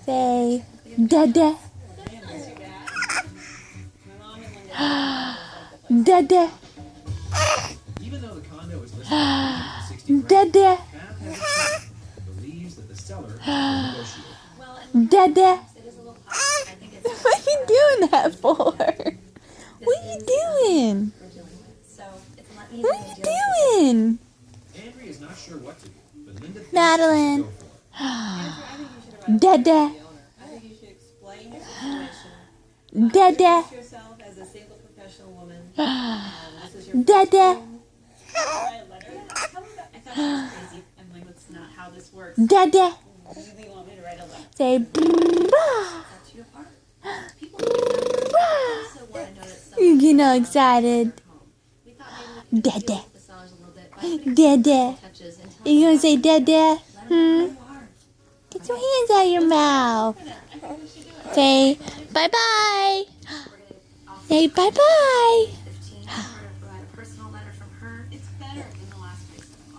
Say, Dada. Dada. Even though the condo is listed at $60,000, Dada. believes that the seller will negotiate. Dada. What are you doing that for? What are you doing? What are you doing? Andrea is not sure what to do, but Linda thinks Madeline. she should go for it. Dada. I think you should explain your situation. Dada. Introduce yourself as a single professional woman. This is your Dada. write a letter. Tell me about, I thought she was crazy. I'm like, that's not how this works. Dada. You really want me to write a letter? Say, brah. That's your part. People also want to know that someone You get all excited. we thought maybe we could Dada. the massage a little bit by putting Dada. touches and You gonna say Dada? let them know who you are. Get your hands out of your mouth. Say bye-bye. Say bye-bye.